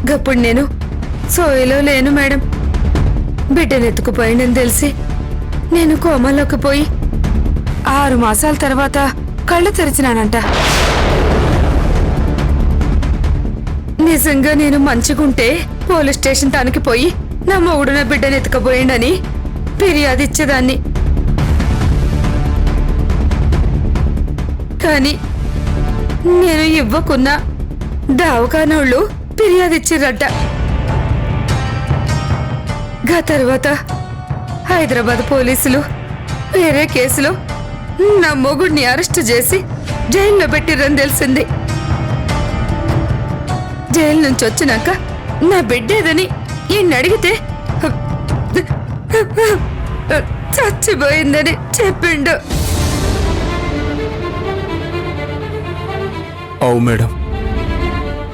గప్పుడు నేను సోయిలో లేను మేడం. బిడ్డనెత్తుకుపోయిందని తెలిసి నేను కోమలోకి పోయి 6 మాసాల తర్వాత కళ్ళు తెరిచినానంట. నిజంగా నేను మంచిగుంటే పోలీస్ స్టేషన్ తానికి పోయి నా మొగుడు నా బిడ్డనెత్తుకుపోయిండని ఫిర్యాదు ఇచ్చేదాన్ని. కానీ నేను ఇవ్వకున్నా దావకానోళ్ళు ఫిర్యాదు ఇచ్చిర్రట. గా తర్వాత హైదరాబాద్ పోలీసులు వేరే కేసులో నా మొగుడిని అరెస్ట్ చేసి జైల్లో పెట్టిర్రని తెలిసింది. జైలు నుంచి వచ్చినాక నా బిడ్డేదని ఈయన్ని అడిగితే చచ్చిపోయిందని చెప్పిండు. అవు మేడం,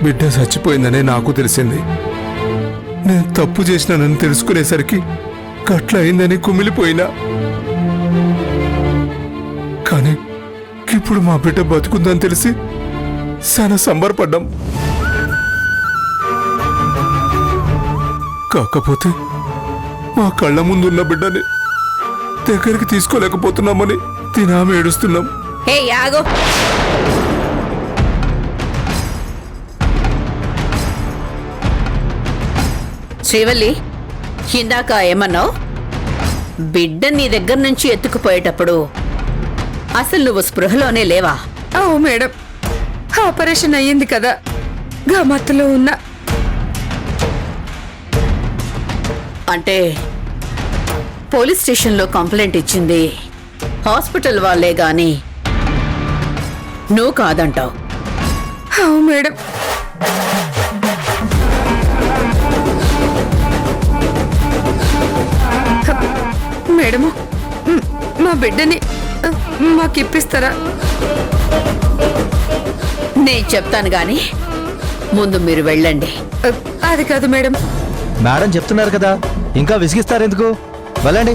బిడ్డ చచ్చిపోయిందనే నాకు తెలిసింది. నేను తప్పు చేసినానని తెలుసుకునేసరికి గట్ల అయిందని కుమిలిపోయినా. కానీ ఇప్పుడు మా బిడ్డ బతుకుందని తెలిసి చాలా సంబరపడ్డాం. కాకపోతే మా కళ్ళ ముందున్న బిడ్డని దగ్గరికి తీసుకోలేకపోతున్నామని తినామె ఏడుస్తున్నాం. హే యాగో, శ్రీవల్లి, ఇందాక ఏమన్నావు? బిడ్డ నీ దగ్గర నుంచి ఎత్తుకుపోయేటప్పుడు అసలు నువ్వు స్పృహలోనే లేవా? అవు మేడం, ఆపరేషన్ అయ్యింది కదా, గమత్తులో ఉన్నా. అంటే పోలీస్ స్టేషన్లో కంప్లైంట్ ఇచ్చింది హాస్పిటల్ వాళ్ళే గాని నువ్వు కాదంటావు. అవు మేడం. మేడము, మా బిడ్డని మాకిప్పిస్తారా? నేను చెప్తాను గాని ముందు మీరు వెళ్ళండి. అది కాదు మేడం. మేడం చెప్తున్నారు కదా, ఇంకా విసిగిస్తారెందుకు? వెళ్ళండి.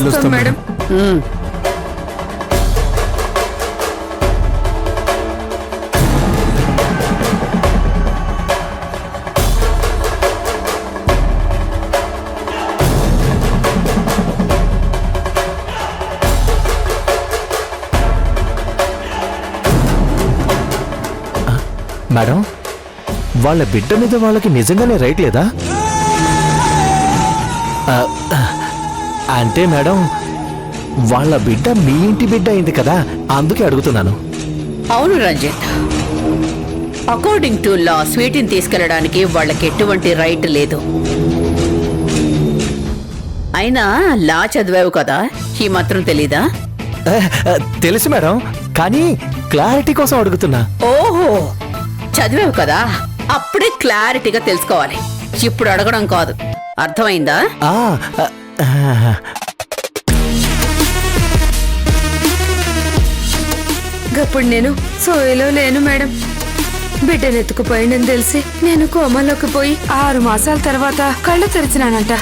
వస్తాం మేడం. మేడం, వాళ్ళ బిడ్డ మీద వాళ్ళకి నిజంగానే రైట్ లేదా? అంటే మేడం, వాళ్ళ బిడ్డ మీ ఇంటి బిడ్డ అయింది కదా, అందుకే అడుగుతున్నాను. అవును రంజిత్, అకార్డింగ్ టు లా స్వీటీని తీసుకెళ్లడానికి వాళ్ళకి ఎటువంటి రైట్ లేదు. అయినా లా చదివావు కదా, ఈ మాత్రం తెలీదా? తెలుసు మేడం, కానీ క్లారిటీ కోసం అడుగుతున్నా. ఓహో, చదివావు కదా, అప్పుడే క్లారిటీగా తెలుసుకోవాలి. ఇప్పుడు అడగడం కాదు, అర్థమైందా? గప్పుడు నేను సోయిలో లేను మేడం. బిడ్డనెత్తుకుపోయిందని తెలిసి నేను కోమలోకి పోయి 6 మాసాల తర్వాత కళ్ళు తెరిచినానంట.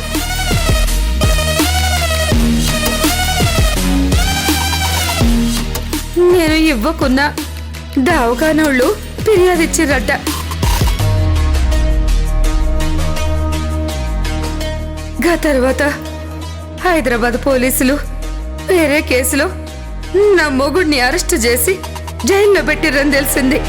నేను ఇవ్వకున్నా దావకానోళ్ళు ఫిర్యాదు ఇచ్చిర్రట. గా తర్వాత హైదరాబాద్ పోలీసులు వేరే కేసులో నా మొగుడిని అరెస్ట్ చేసి జైల్లో పెట్టిర్రని తెలిసింది.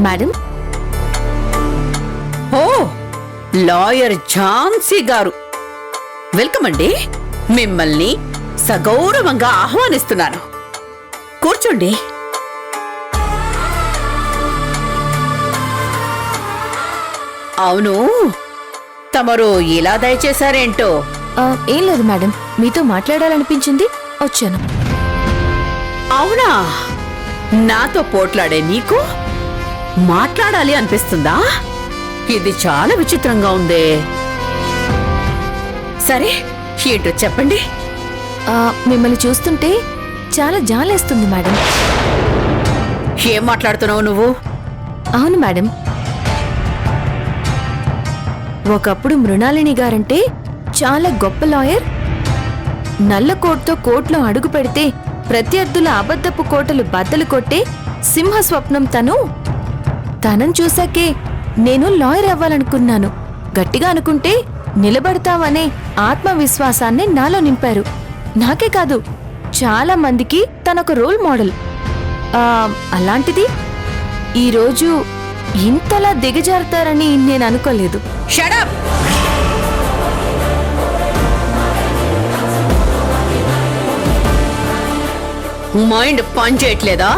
మేడం, ఓ లాయర్ ఝాన్సీ గారు, వెల్కమ్ అండి. మిమ్మల్ని సగౌరవంగా ఆహ్వానిస్తున్నాను. కూర్చోండి. అవును, తమరు ఇలా దయచేశారేంటో. ఏం లేదు మేడం, మీతో మాట్లాడాలనిపించింది, వచ్చాను. అవునా? నాతో పోట్లాడే నీకు మాట్లాడాలి అనిపిస్తుందా? ఇది చాలా విచిత్రంగా ఉందే. సరే, ఏంటో చెప్పండి. మిమ్మల్ని చూస్తుంటే చాలా జాలేస్తుంది మేడం. ఏం మాట్లాడుతున్నావు నువ్వు? అవును మేడం, ఒకప్పుడు మృణాలిని గారంటే చాలా గొప్ప లాయర్. నల్ల కోట్తో కోర్టులో అడుగు పెడితే ప్రత్యర్థుల అబద్ధపు కోటలు బద్దలు కొట్టే సింహ స్వప్నం తనని చూశాకే నేను లాయర్ అవ్వాలనుకున్నాను. గట్టిగా అనుకుంటే నిలబడతావనే ఆత్మవిశ్వాసాన్ని నాలో నింపారు. నాకే కాదు, చాలా మందికి తనొక రోల్ మోడల్. అలాంటిది ఈరోజు ఇంతలా దిగజారుతారని నేను అనుకోలేదు. Shut up! మైండ్ పని చేయట్లేదా?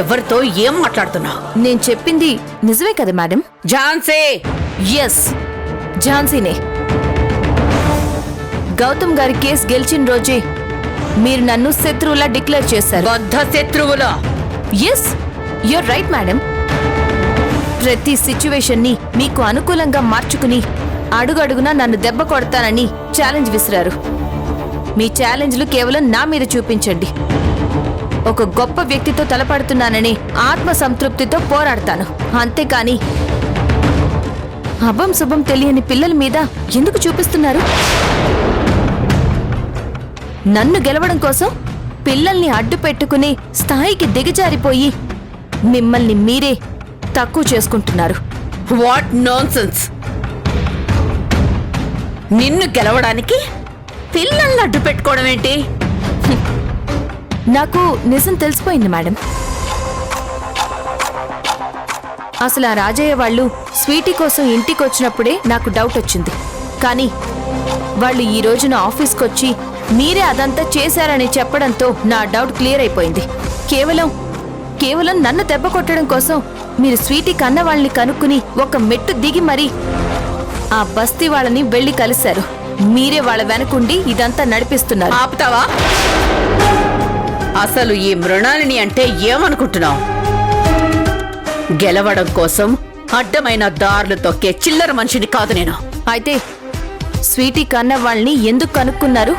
ఎవరితో ఏం మాట్లాడుతున్నావు? నేను చెప్పింది నిజమే కదా మేడం? ఝాన్సీ! ఎస్, ఝాన్సీనే. గౌతమ్ గారి కేసు గెలిచిన రోజే మీరు నన్ను శత్రువులా డిక్లేర్ చేశారు. బద్ధ శత్రువులా? Yes, you're right madam. ప్రతి సిచ్యువేషన్ ని మీకు అనుకూలంగా మార్చుకుని అడుగడుగునా నన్ను దెబ్బ కొడతానని ఛాలెంజ్ విసిరారు. మీ ఛాలెంజ్లు కేవలం నా మీద చూపించండి. ఒక గొప్ప వ్యక్తితో తలపడుతున్నానని ఆత్మ సంతృప్తితో పోరాడతాను, అంతేకాని అభం శుభం తెలియని పిల్లల మీద ఎందుకు చూపిస్తున్నారు? నన్ను గెలవడం కోసం పిల్లల్ని అడ్డు పెట్టుకుని స్థాయికి దిగజారిపోయి మిమ్మల్ని మీరే తక్కువ చేసుకుంటున్నారు. What nonsense! నిన్ను గెలవడానికి పిల్లల్ని అడ్డు పెట్టుకోవడం ఏంటి? నాకు నిజం తెలిసిపోయింది మేడం. అసలు ఆ రాజయ్య వాళ్ళు స్వీటీ కోసం ఇంటికి వచ్చినప్పుడే నాకు డౌట్ వచ్చింది. కానీ వాళ్ళు ఈ రోజున ఆఫీస్కి వచ్చి మీరే అదంతా చేశారని చెప్పడంతో నా డౌట్ క్లియర్ అయిపోయింది. కేవలం నన్ను దెబ్బ కొట్టడం కోసం మీరు స్వీటీ కన్న వాళ్ళని కనుక్కుని ఒక మెట్టు దిగి మరీ ఆ బస్తీ వాళ్ళని వెళ్లి కలిశారు. మీరే వాళ్ళ వెనకుండి ఇదంతా నడిపిస్తున్నారు. ఆపుతావా? అసలు ఈ మృణాలిని అంటే ఏమనుకుంటున్నావు? గెలవడం కోసం అడ్డమైన దారులు తొక్కే చిల్లర మనిషిని కాదు నేను. అయితే స్వీటీ కన్న వాళ్ళని ఎందుకు కనుక్కున్నారు?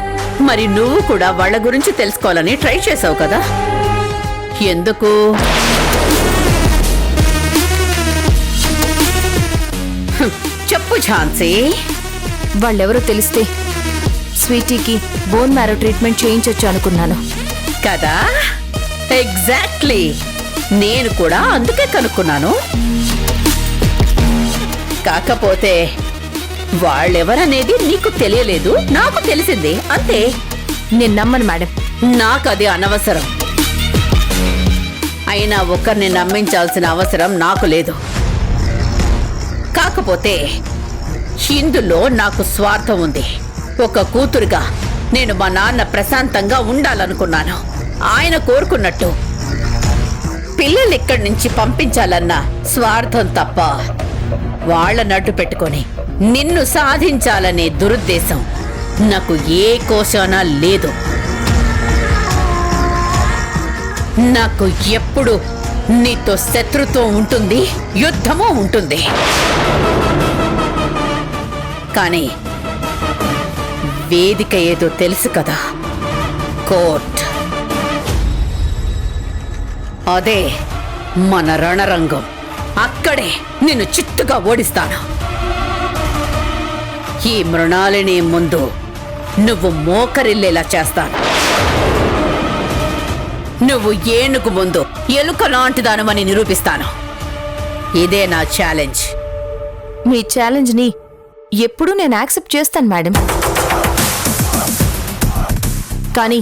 మరి నువ్వు కూడా వాళ్ళ గురించి తెలుసుకోవాలని ట్రై చేసావు కదా? ఎందుకు? చెప్పు ఝాన్సీ. వాళ్ళెవరో తెలిస్తే స్వీటీకి బోన్ మ్యారో ట్రీట్మెంట్ చేయించొచ్చు అనుకున్నాను కదా? ఎగ్జాక్ట్లీ, నేను కూడా అందుకే కనుక్కున్నాను. కాకపోతే వాళ్ళెవరనేది నీకు తెలియలేదు, నాకు తెలిసింది అంతే. నేను నమ్మను మేడం. నాకు అది అనవసరం. అయినా ఒకరిని నమ్మించాల్సిన అవసరం నాకు లేదు. కాకపోతే ఇందులో నాకు స్వార్థం ఉంది. ఒక కూతురుగా నేను మా నాన్న ప్రశాంతంగా ఉండాలనుకున్నాను. ఆయన కోరుకున్నట్టు పిల్లలు ఇక్కడి నుంచి పంపించాలన్న స్వార్థం తప్ప వాళ్ళ నడ్డు పెట్టుకొని నిన్ను సాధించాలనే దురుద్దేశం నాకు ఏ కోశానా లేదు. నాకు ఎప్పుడు నీతో శత్రుత్వం ఉంటుంది, యుద్ధమూ ఉంటుంది. కానీ వేదిక ఏదో తెలుసు కదా, కోర్ట్. అదే మన రణరంగం. అక్కడే నిన్ను చిత్తుగా ఓడిస్తాను. ఈ మృణాలిని ముందు నువ్వు మోకరిల్లేలా చేస్తాను. నువ్వు ఏనుగు ముందు ఎలుక లాంటిదానమని నిరూపిస్తాను. ఇదే నా ఛాలెంజ్. మీ ఛాలెంజ్ ని ఎప్పుడూ నేను యాక్సెప్ట్ చేస్తాను మేడం. కానీ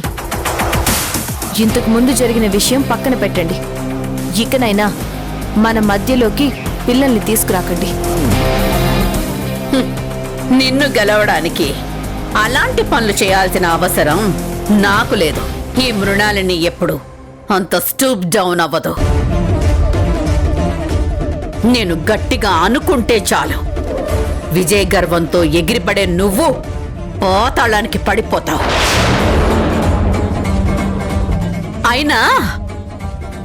ఇంతకు ముందు జరిగిన విషయం పక్కన పెట్టండి. ఇకనైనా మన మధ్యలోకి పిల్లల్ని తీసుకురాకండి. నిన్ను గెలవడానికి అలాంటి పనులు చేయాల్సిన అవసరం నాకు లేదు. ఈ మృణాలిని ఎప్పుడు అంత స్టూప్ డౌన్ అవ్వదు. నేను గట్టిగా అనుకుంటే చాలు విజయ్ గర్వంతో ఎగిరిపడే నువ్వు పాతాళానికి పడిపోతావు. అయినా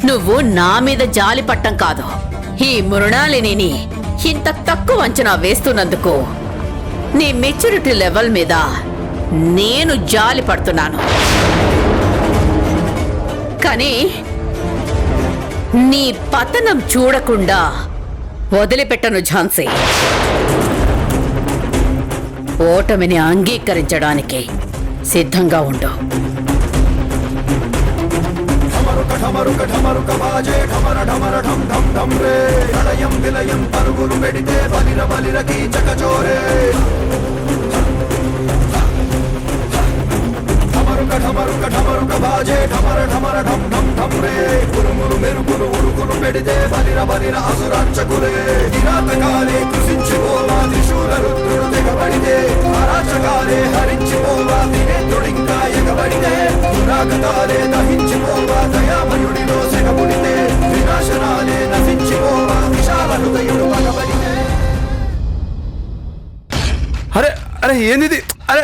నువ్వు నా మీద జాలి పట్టం కాదు, ఈ మృణాలిని ఇంత తక్కువ అంచనా వేస్తున్నందుకు నీ మెచ్యూరిటీ లెవెల్ మీద నేను జాలి పడుతున్నాను. కానీ నీ పతనం చూడకుండా వదిలిపెట్టను ఝాన్సీ. ఓటమిని అంగీకరించడానికి సిద్ధంగా ఉండు. అరే అరే ఏంది అరే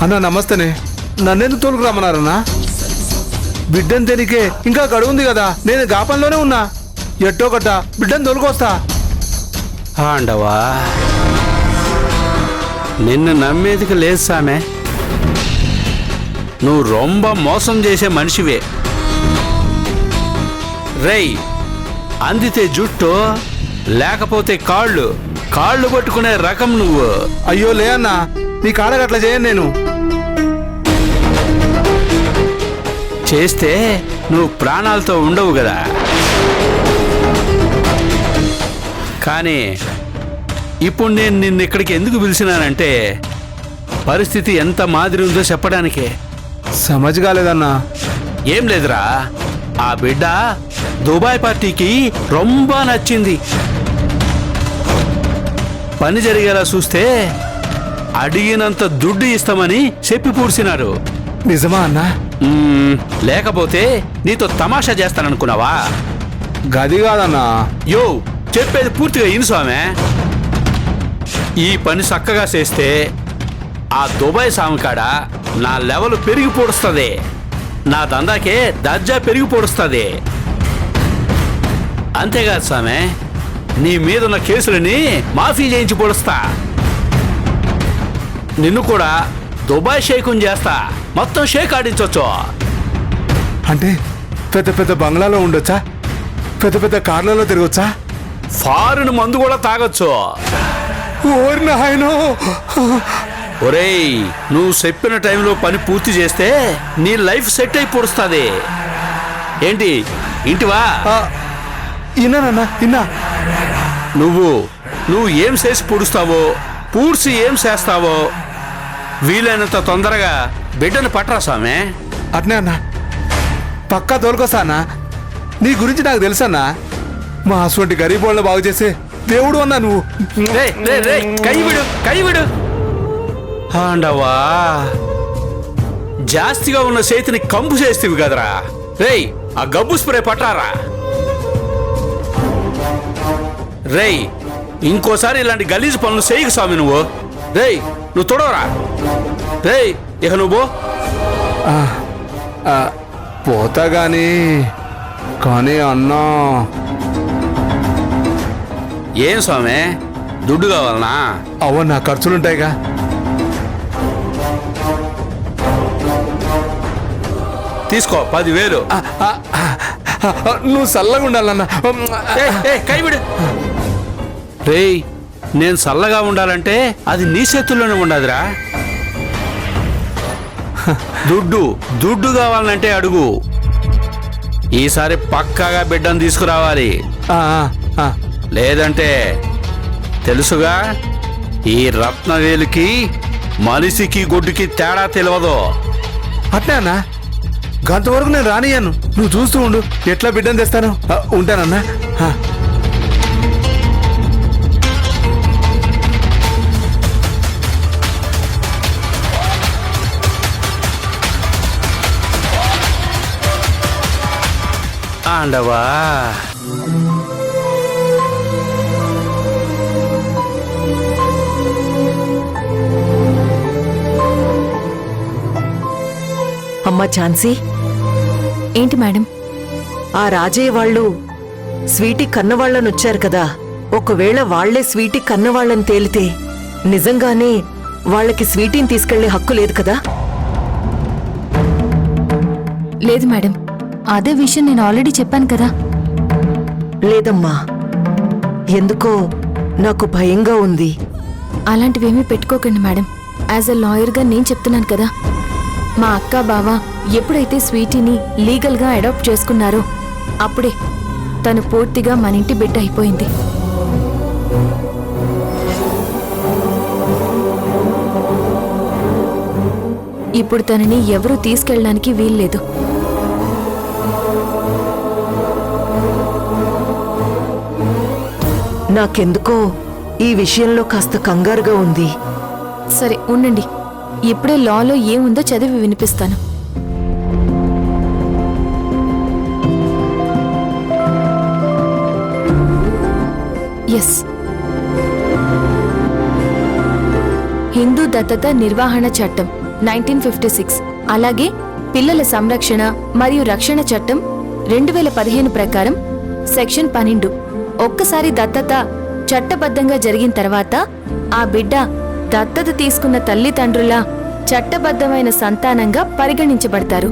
అన్నా నమస్తేనే. నన్నెందుకు తోలుకురామన్నారన్నా? బిడ్డను తెనికే ఇంకా గడువు ఉంది కదా, నేను గాపంలోనే ఉన్నా. ఎట్టో గట్ట బిడ్డను తోలుకొస్తా. ఆండవా, నిన్ను నమ్మేదికి లేదు సామె. నువ్వు రొంబ మోసం చేసే మనిషివే. రేయ్, అందితే జుట్టు లేకపోతే కాళ్ళు, కాళ్ళు పట్టుకునే రకం నువ్వు. అయ్యో లే అన్నా, నీ కాడకు అట్లా చేయను నేను. చేస్తే నువ్వు ప్రాణాలతో ఉండవు కదా. కానీ ఇప్పుడు నేను నిన్ను ఇక్కడికి ఎందుకు పిలిచినానంటే పరిస్థితి ఎంత మాదిరి ఉందో చెప్పడానికే. సమజ్ కాలేదన్నా. ఏం లేదురా, ఆ బిడ్డ దుబాయ్ పార్టీకి రొంబ నచ్చింది. పని జరిగేలా చూస్తే అడిగినంత దుడ్డు ఇస్తామని చెప్పి పూడ్చినారు. నిజమా అన్నా? లేకపోతే నీతో తమాషా చేస్తాననుకున్నావా? గది కాదన్నా. యో, చెప్పేది పూర్తిగా ఇను స్వామి. ఈ పని చక్కగా చేస్తే ఆ దుబాయ్ సామికాడ నా లెవెల్ పెరిగి పొడుస్తుంది, నా దందాకే దర్జా పెరిగి పొడుస్తుంది. అంతేకాదు స్వామి, నీ మీదున్న కేసులని మాఫీ చేయించి పొడుస్తా. నిన్ను కూడా దుబాయ్ షేకుని చేస్తా, మొత్తం షేక్ ఆడించవచ్చు. అంటే పెద్ద పెద్ద బంగ్లాలో ఉండొచ్చా? పెద్ద పెద్ద కార్లలో తిరగొచ్చా? ఫారిన్ మందు కూడా తాగొచ్చు. ఓరి నాయనో. ఒరేయ్, నువ్వు చెప్పిన టైంలో పని పూర్తి చేస్తే నీ లైఫ్ సెట్ అయి పొడుస్తుంది. ఏంటి ఇంటివా? ఇన్నానన్నా, ఇన్నా. నువ్వు ఏం చేసి పొడుస్తావో, పూడ్చి ఏం చేస్తావో వీలైనంత తొందరగా బిడ్డను పట్టరా స్వామి. అట్నే అన్నా, పక్కా తోలుకొస్తా అన్నా. నీ గురించి నాకు తెలుసన్నా. మా అటువంటి గరీబ్ వాళ్ళని బాగు చేసే దేవుడు అన్నా నువ్వు. కైవిడు ఆండవా, జాస్తిగా ఉన్న చేతిని కంపు చేస్తేవి కదరా. రేయ్, ఆ గబ్బు స్ప్రే పట్టారా. రేయ్, ఇంకోసారి ఇలాంటి గలీజు పనులు చేయకు స్వామి నువ్వు. రేయ్, నువ్వు తొడవరా. రేయ్, ఇక నువ్వు పోతా కానీ అన్నా. ఏం స్వామి, దుడ్డు కావాలనా? నా ఖర్చులుంటాయిగా. తీసుకో 10,000. నువ్వు చల్లగా ఉండాలన్నా. కైవిడు. రేయ్, నేను చల్లగా ఉండాలంటే అది నీ చేతుల్లోనే ఉండదురా. దుడ్డు కావాలంటే అడుగు. ఈసారి పక్కాగా బిడ్డను తీసుకురావాలి. లేదంటే తెలుసుగా, ఈ రత్నవేలుకి మనిషికి గొడ్డుకి తేడా తెలియదు. అట్నే అన్నా, గంతవరకు నేను రానియ్యాను. నువ్వు చూస్తూ ఉండు ఎట్లా బిడ్డను తెస్తాను. ఉంటానన్నా. తాండవా అమ్మా ఝాన్సీ, ఏంటి మేడం? ఆ రాజయ్య వాళ్ళు స్వీటీ కన్నవాళ్ళని వచ్చారు కదా, ఒకవేళ వాళ్లే స్వీటీ కన్నవాళ్ళని తేలితే నిజంగానే వాళ్ళకి స్వీటీని తీసుకెళ్లే హక్కు లేదు కదా? లేదు మేడం, అదే విషయం నేను ఆల్రెడీ చెప్పాను కదా. లేదమ్మా, ఎందుకో నాకు భయంగా ఉంది. అలాంటివేమీ పెట్టుకోకండి మేడం. యాజ్ అ లాయర్గా నేను చెప్తున్నాను కదా. మా అక్క బావ ఎప్పుడైతే స్వీటీని లీగల్గా అడాప్ట్ చేసుకున్నారో అప్పుడే తను పూర్తిగా మన ఇంటి బిడ్డ అయిపోయింది. ఇప్పుడు తనని ఎవరూ తీసుకెళ్ళడానికి వీల్లేదు. నాకెందుకో ఈ విషయంలో కాస్త కంగారుగా ఉంది. సరే ఉండండి, ఇప్పుడే లాలో ఏముందో చదివి వినిపిస్తాను. ఎస్, హిందూ దత్తత నిర్వహణ చట్టం 1956, అలాగే పిల్లల సంరక్షణ మరియు రక్షణ చట్టం 2015 ప్రకారం సెక్షన్ 12 ఒక్కసారి దత్తత చట్టబద్ధంగా జరిగిన తర్వాత ఆ బిడ్డ దత్తత తీసుకున్న తల్లిదండ్రుల చట్టబద్ధమైన సంతానంగా పరిగణించబడతారు.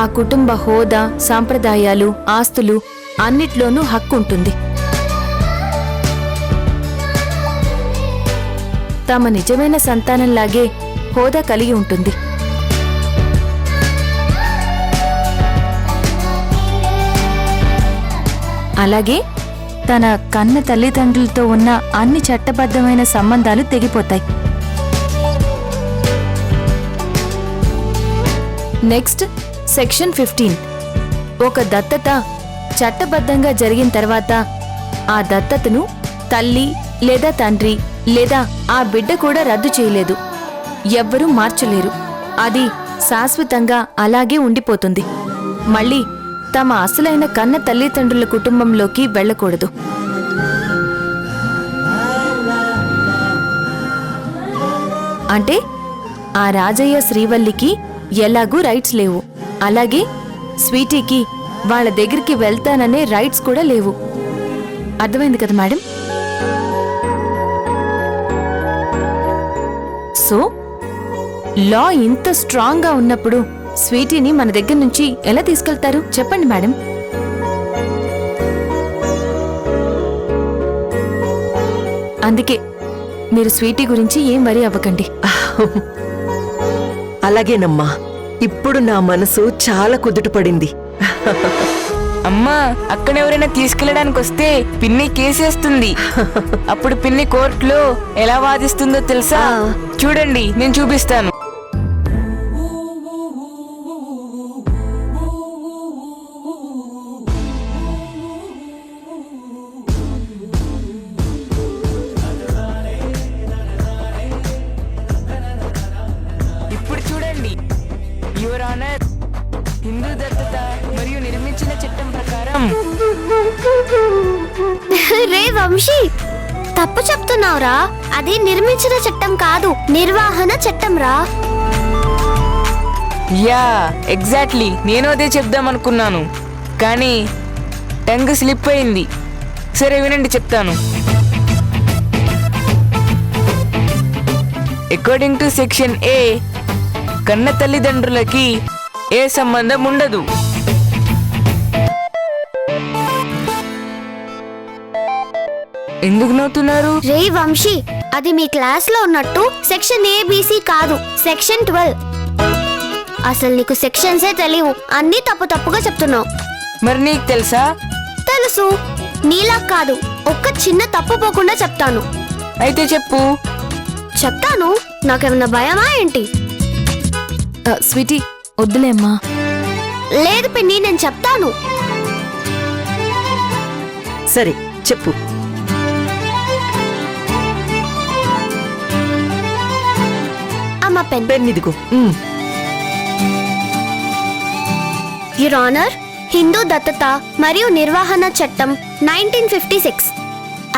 ఆ కుటుంబ హోదా, సాంప్రదాయాలు, ఆస్తులు అన్నిట్లోనూ హక్కు ఉంటుంది. తమ నిజమైన సంతానంలాగే హోదా కలిగి ఉంటుంది. అలాగే తన కన్న తల్లిదండ్రులతో ఉన్న అన్ని చట్టబద్ధమైన సంబంధాలు తెగిపోతాయి. Next section 15. ఒక దత్తత చట్టబద్ధంగా జరిగిన తర్వాత ఆ దత్తతను తల్లి లేదా తండ్రి లేదా ఆ బిడ్డ కూడా రద్దు చేయలేదు, ఎవ్వరూ మార్చలేరు. అది శాశ్వతంగా అలాగే ఉండిపోతుంది. మళ్ళీ తమ అసలైన కన్న తల్లిదండ్రుల కుటుంబంలోకి వెళ్ళకూడదు. అంటే ఆ రాజయ్య శ్రీవల్లికి ఎలాగూ రైట్స్ లేవు, అలాగే స్వీటీకి వాళ్ళ దగ్గరికి వెళ్తాననే రైట్స్ కూడా లేవు. అర్థమైంది కదా మేడం? సో లా ఇంత స్ట్రాంగ్ గా ఉన్నప్పుడు స్వీటీని మన దగ్గర నుంచి ఎలా తీసుకెళ్తారు చెప్పండి మేడం. అందుకే మీరు స్వీటీ గురించి ఏం వరి అవ్వకండి. అలాగేనమ్మా, ఇప్పుడు నా మనసు చాలా కుదుటపడింది. అమ్మా, అక్కడ ఎవరైనా తీసుకెళ్ళడానికి వస్తే పిన్ని కేసేస్తుంది. అప్పుడు పిన్ని కోర్టులో ఎలా వాదిస్తుందో తెలుసా? చూడండి, నేను చూపిస్తాను. ఇప్పుడు చూడండి, యువర్ ఆనర్, హిందూ దత్తత మరియు నిర్మించిన చట్టం ప్రకారం రే వంశీ, తప్పు చెప్తున్నావురా. అది నిర్మించిన చట్టం కాదు, నిర్వహణ చట్టం రా. యా ఎగ్జాక్ట్లీ, నేను అదే చెప్దాం అనుకున్నాను, కానీ టంగ్ స్లిప్ అయింది. సరే వినండి, చెప్తాను. అకార్డింగ్ టు సెక్షన్ ఏ, కన్న తల్లిదండ్రులకి ఏ సంబంధం ఉండదు. ఎందుకు నవ్వుతున్నారు? రే వంశీ, అది మీ క్లాస్ లో ఉన్నట్టు సెక్షన్ ఏబిసి కాదు, సెక్షన్ 12. అసలు నీకు సెక్షన్సే తెలియవు, అన్నీ తప్పు తప్పుగా చెప్తున్నావు. మరి నీకు తెలుసా? తెలుసు, నీలా కాదు, ఒక్క చిన్న తప్పు పోకుండా చెప్తాను. అయితే చెప్పు. చెప్తాను, నాకేమన్నా భయమా ఏంటి? స్వీటీ వద్దులే అమ్మా. లేదు పిన్ని, నేను చెప్తాను. సరే చెప్పు. అమ్మ పెన్. పెన్నిదిగో. యువర్ ఆనర్, హిందూ దత్తత మరియు నిర్వహణ చట్టం 1956,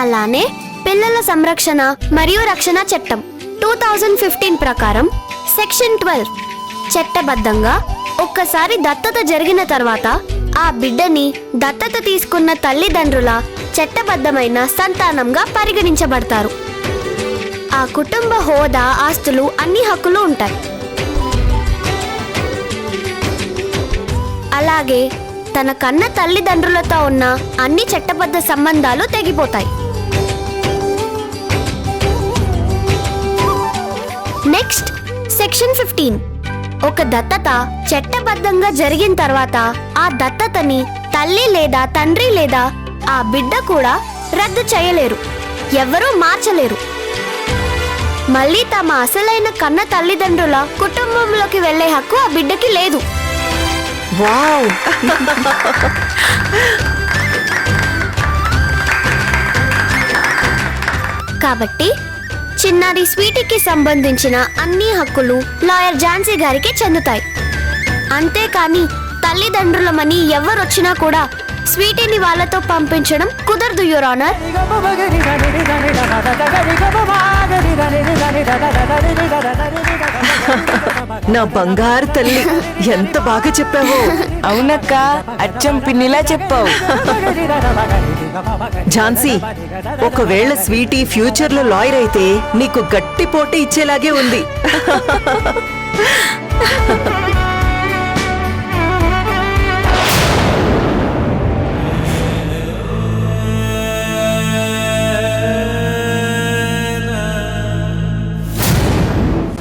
అలానే పిల్లల సంరక్షణ మరియు రక్షణ చట్టం 2015 ప్రకారం సెక్షన్ 12 చట్టబద్ధంగా ఒక్కసారి దత్తత జరిగిన తర్వాత ఆ బిడ్డని దత్తత తీసుకున్న తల్లిదండ్రుల చట్టబద్ధమైన సంతానంగా పరిగణించబడతారు. ఆ కుటుంబ హోదా, ఆస్తులు, అన్ని హక్కులు ఉంటాయి. అలాగే తన కన్న తల్లిదండ్రులతో ఉన్న అన్ని చట్టబద్ధ సంబంధాలు తెగిపోతాయి. Next section 15. ఒక దత్తత చట్టబద్ధంగా జరిగిన తర్వాత ఆ దత్తతని తల్లి లేదా తండ్రి లేదా ఆ బిడ్డ కూడా రద్దు చేయలేరు, ఎవరూ మార్చలేరు. మళ్ళీ తమ అసలైన కన్న తల్లిదండ్రుల కుటుంబంలోకి వెళ్లే హక్కు ఆ బిడ్డకి లేదు. వావ్! కాబట్టి చిన్నారి స్వీటీకి సంబంధించిన అన్ని హక్కులు లాయర్ ఝాన్సీ గారికి చెందుతాయి. అంతేకాని తల్లిదండ్రులమని ఎవరొచ్చినా కూడా స్వీటీని వాళ్ళతో పంపించడం కుదరదు, యువర్ ఆనర్. నా బంగారు తల్లి, ఎంత బాగా చెప్పావో. అవునక్క, అచ్చం పిన్నిలా చెప్పావు. ఝాన్సీ, ఒకవేళ స్వీటీ ఫ్యూచర్ లో లాయర్ అయితే నీకు గట్టి పోటీ ఇచ్చేలాగే ఉంది.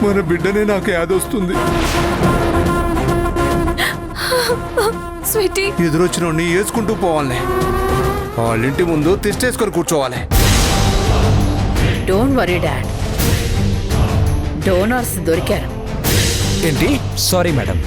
మన బిడ్డనే నాకు యాదొస్తుంది. స్వీటీ, ఎదురొచ్చిన వేసుకుంటూ పోవాలి. వాళ్ళింటి ముందు తిష్టేసుకొని కూర్చోవాలి. డోంట్ వరీ డాడ్, డోనర్స్ దొరికారు. ఏంటి? Sorry madam.